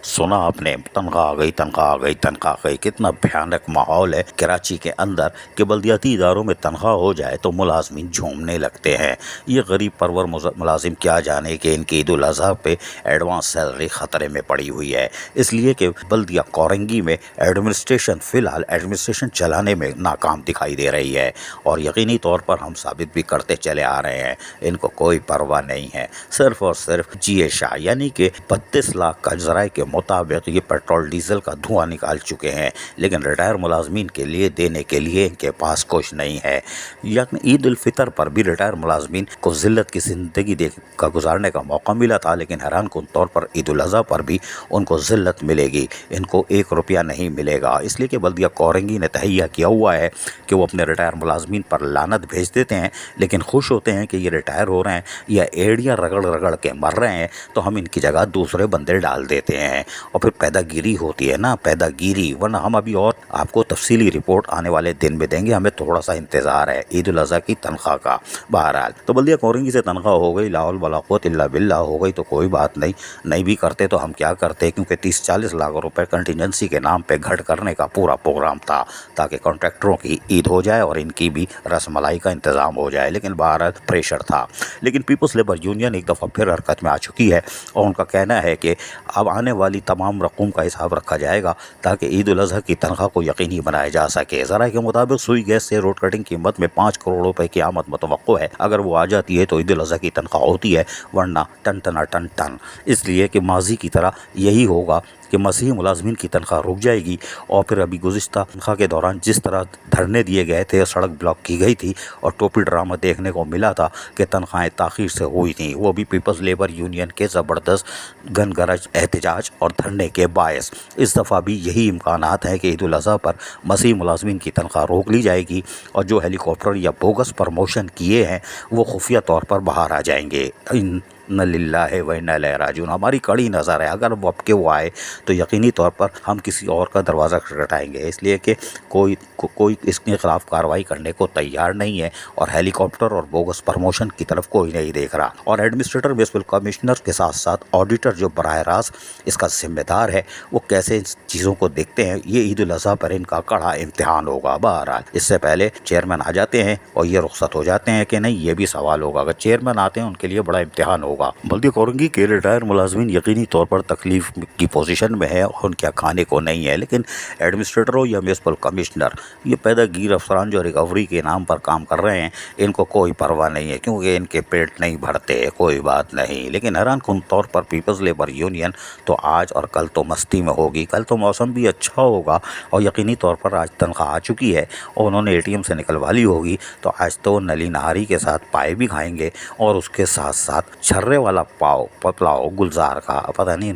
सुना आपने, तनख्वाह आ गई, तनख्वाह आ गई, तनख्वाह आ गई। कितना भयानक माहौल है कराची के अंदर कि बल्दियाती इदारों में तनख्वाह हो जाए तो मुलाजमीन झूमने लगते हैं। ये गरीब परवर मुलाजिम क्या जाने कि इनकी ईद उल अज़हा पे एडवांस सैलरी ख़तरे में पड़ी हुई है, इसलिए कि बल्दिया कोरंगी में एडमिनिस्ट्रेशन फ़िलहाल एडमिनिस्ट्रेशन चलाने में नाकाम दिखाई दे रही है। और यकीनी तौर पर हम साबित भी करते चले आ रहे हैं, इनको कोई परवाह नहीं है। सिर्फ़ और सिर्फ GSI यानी कि 32 लाख का ज़राए के मुताबिक ये पेट्रोल डीजल का धुआं निकाल चुके हैं, लेकिन रिटायर मुलाजमीन के लिए देने के लिए इनके पास कुछ नहीं है। यानी ईद उल फितर पर भी रिटायर मुलाजमीन को ज़िल्लत की ज़िंदगी का गुजारने का मौका मिला था, लेकिन हैरान कुन तौर पर ईद उल अज़हा पर भी उनको ज़िल्लत मिलेगी, इनको 1 रुपया नहीं मिलेगा। इसलिए कि बल्दिया कोरंगी ने तहैया किया हुआ है कि वो अपने रिटायर मुलाजमीन पर लानत भेज देते हैं, लेकिन खुश होते हैं कि ये रिटायर हो रहे हैं या एड़ियाँ रगड़ रगड़ के मर रहे हैं तो हम इनकी जगह दूसरे बंदे डाल देते हैं। और फिर पैदागिरी होती है ना, पैदागिरी। वरना हम अभी और आपको तफसीली रिपोर्ट आने वाले दिन में देंगे, हमें थोड़ा सा इंतज़ार है ईद उल अज़हा की तनख्वाह का। बहरहाल तो बल्दिया कोरंगी से तनख्वाह हो गई, ला हौल वला कुव्वत इल्ला बिल्लाह हो गई तो कोई बात नहीं, नहीं भी करते तो हम क्या करते, क्योंकि 30-40 लाख रुपए कंटीजेंसी के नाम पे घट करने का पूरा प्रोग्राम था ताकि कॉन्ट्रैक्टरों की ईद हो जाए और इनकी भी रसमलाई का इंतज़ाम हो जाए। लेकिन बहरहाल प्रेशर था। लेकिन पीपल्स लेबर यूनियन एक दफ़ा फिर हरकत में आ चुकी है और उनका कहना है कि अब आने वाली तमाम रकूम का हिसाब रखा जाएगा ताकि ईद उल अज़हा की तनख्वाह को यकीनी बनाया जा सके। ज़राए के मुताबिक सुई गैस से रोड कटिंग कीमत में 5 करोड़ रुपए की आमद मुतवक्को है। अगर वो आ जाती है तो ईद उल अज़हा की तनख्वाह होती है, वरना टन टना टन टन। इसलिए कि माजी की तरह यही होगा कि मसीही मुलाजमीन की तनख्वाह रुक जाएगी। और फिर अभी गुज़िश्ता तनख्वाह के दौरान जिस तरह धरने दिए गए थे, सड़क ब्लॉक की गई थी और टोपी ड्रामा देखने को मिला था कि तनख्वाहें ताख़ीर से हुई थी, वो भी पीपल्स लेबर यूनियन के ज़बरदस्त गनगरज एहतजाज और धरने के बायस। इस दफ़ा भी यही इम्कानात हैं कि ईद उल अज़हा पर मसीही मुलाजमीन की तनख्वाह रोक ली जाएगी और जो हेलीकॉप्टर या बोगस प्रमोशन किए हैं वो खुफिया तौर पर बाहर आ जाएंगे। इन्ना लिल्लाहि व इन्ना इलैहि राजिऊन। हमारी कड़ी नज़र है, अगर वो अब के वो आए तो यकीनी तौर पर हम किसी और का दरवाज़ा खटखटाएंगे, इसलिए कि कोई इसके ख़िलाफ़ कार्रवाई करने को तैयार नहीं है और हेलीकॉप्टर और बोगस प्रमोशन की तरफ कोई नहीं देख रहा। और एडमिनिस्ट्रेटर म्युनिसिपल कमिश्नर के साथ साथ ऑडिटर जो बराह रास्त इसका जिम्मेदार है वो कैसे इन चीज़ों को देखते हैं, ये ईद उल अज़हा पर इनका कड़ा इम्तिहान होगा। बहरहाल इससे पहले चेयरमैन आ जाते हैं और ये रुखसत हो जाते हैं कि नहीं, ये भी सवाल होगा। अगर चेयरमैन आते हैं उनके लिए बड़ा इम्तिहान होगा। बल्दिया कोरंगी के रिटायर मुलाजमीन यकीनी तौर पर तकलीफ की पोजीशन में है और उनके खाने को नहीं है, लेकिन एडमिनिस्ट्रेटरों या म्युनिसिपल कमिश्नर ये पैदागीर अफसरान जो रिकवरी के नाम पर काम कर रहे हैं, इनको कोई परवाह नहीं है क्योंकि इनके पेट नहीं भरते, कोई बात नहीं। लेकिन हैरान कुन तौर पर पीपल्स लेबर यूनियन तो आज और कल तो मस्ती में होगी, कल तो मौसम भी अच्छा होगा और यकीनी तौर पर आज तनख्वाह आ चुकी है और उन्होंने ATM से निकलवा ली होगी, तो आज तो नली नहारी के साथ पाए भी खाएंगे और उसके साथ साथ छर्रे वाला पाव पतलाओ गुलजार का, पता नहीं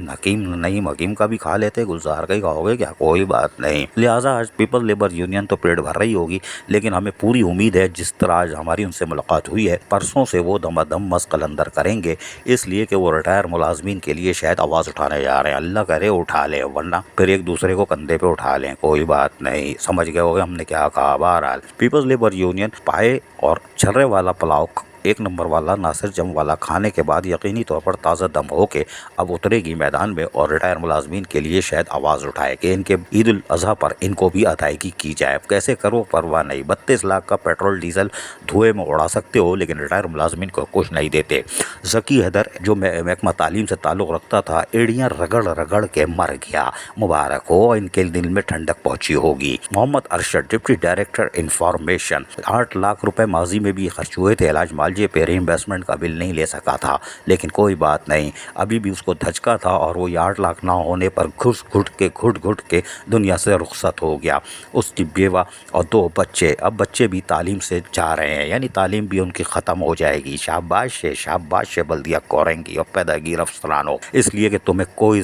नईम हकीम का भी खा लेते, गुलजार का ही खाओगे क्या, कोई बात नहीं। लिहाजा आज पीपल लेबर यूनियन तो पेट भर रही होगी, लेकिन हमें पूरी उम्मीद है जिस तरह आज हमारी उनसे मुलाकात हुई है, परसों से वो दमादम मस्त कलंदर करेंगे, इसलिए कि वो रिटायर मुलाजमीन के लिए शायद आवाज़ उठाने जा रहे हैं। अल्लाह करे उठा लें, वरना फिर एक दूसरे को कंधे पे उठा लें, कोई बात नहीं। समझ गए होगे हमने क्या कहा। बहरहाल पीपल्स लेबर यूनियन पाए और छर्रे वाला पुलाव 1 नंबर वाला नासिर जम वाला खाने के बाद यकीनी तौर पर ताज़ा दम हो के अब उतरेगी मैदान में और रिटायर मुलाजमीन के लिए शायद आवाज़ उठाए कि इनके ईद उल अज़हा पर इनको भी अदायगी की जाए। कैसे करो परवाह नहीं, 32 लाख का पेट्रोल डीजल धुएं में उड़ा सकते हो लेकिन रिटायर मुलाजमीन को कुछ नहीं देते। ज़की हैदर जो महकमा तालीम से ताल्लुक़ रखता था, एड़ियाँ रगड़ रगड़ के मर गया, मुबारक हो, इनके दिल में ठंडक पहुँची होगी। Mohammad Arshad deputy director information, 8 lakh रुपए माजी में भी खर्च हुए थे, इलाज मुआवजे पे रीइंवेस्टमेंट का बिल नहीं ले सका था, लेकिन कोई बात नहीं, अभी भी उसको धचका था और वो 8 लाख ना होने पर घुट घुट के दुनिया से रुखसत हो गया। उसकी बेवा और 2 बच्चे, अब बच्चे भी तालीम से जा रहे हैं, यानी तालीम भी उनकी ख़त्म हो जाएगी। शाबाश बल्दिया कोरंगी और पैदागीर अफसरानों, इसलिए कि तुम्हें कोई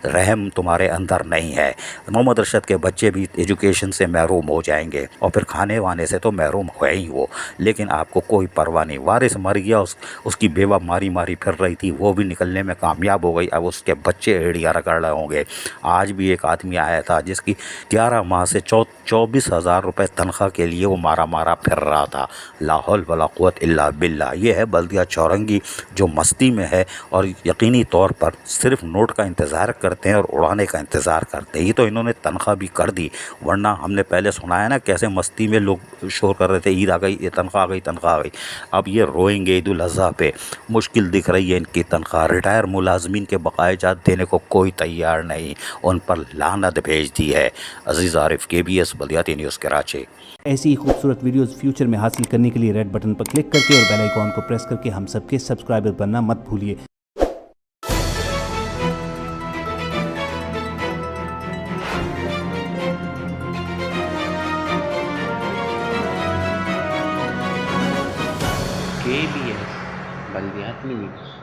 रहम तुम्हारे अंदर नहीं है। मोहम्मद अरशद के बच्चे भी एजुकेशन से महरूम हो जाएंगे और फिर खाने वाने से तो महरूम है ही वो, लेकिन आपको कोई परवाह नहीं। مارے سے مر گیا، اس کی بیوہ ماری ماری پھر رہی تھی، وہ بھی نکلنے میں کامیاب ہو گئی، اب اس کے بچے ایڑیاں رگڑ رہے ہوں گے۔ آج بھی ایک آدمی آیا تھا جس کی 11 ماہ سے 24,000 روپے تنخواہ کے لیے وہ مارا مارا پھر رہا تھا۔ لا حول ولا قوت الا باللہ۔ یہ ہے بلدیہ چورنگی جو مستی میں ہے اور یقینی طور پر صرف نوٹ کا انتظار کرتے ہیں اور اڑانے کا انتظار کرتے ہیں۔ یہ تو انہوں نے تنخواہ بھی کر دی، ورنہ ہم نے پہلے سنا ہے نا کیسے مستی میں لوگ شور کر رہے تھے عید آ گئی، یہ تنخواہ آ گئی، تنخواہ آ گئی۔ اب یہ روئیں گے عید الاضحیٰ پہ، مشکل دکھ رہی ہے ان کی تنخواہ۔ ریٹائر ملازمین کے بقائے جات دینے کو کوئی تیار نہیں، ان پر لعنت بھیج دی ہے۔ عزیز عارف، KBS بلدیاتی نیوز کراچی۔ ایسی ہی خوبصورت ویڈیوز فیوچر میں حاصل کرنے کے لیے ریڈ بٹن پر کلک کر کے اور بیل آئیکن کو پریس کر کے ہم سب کے سبسکرائبر بننا مت بھولیے۔ KBS بلدیاتی نیوز۔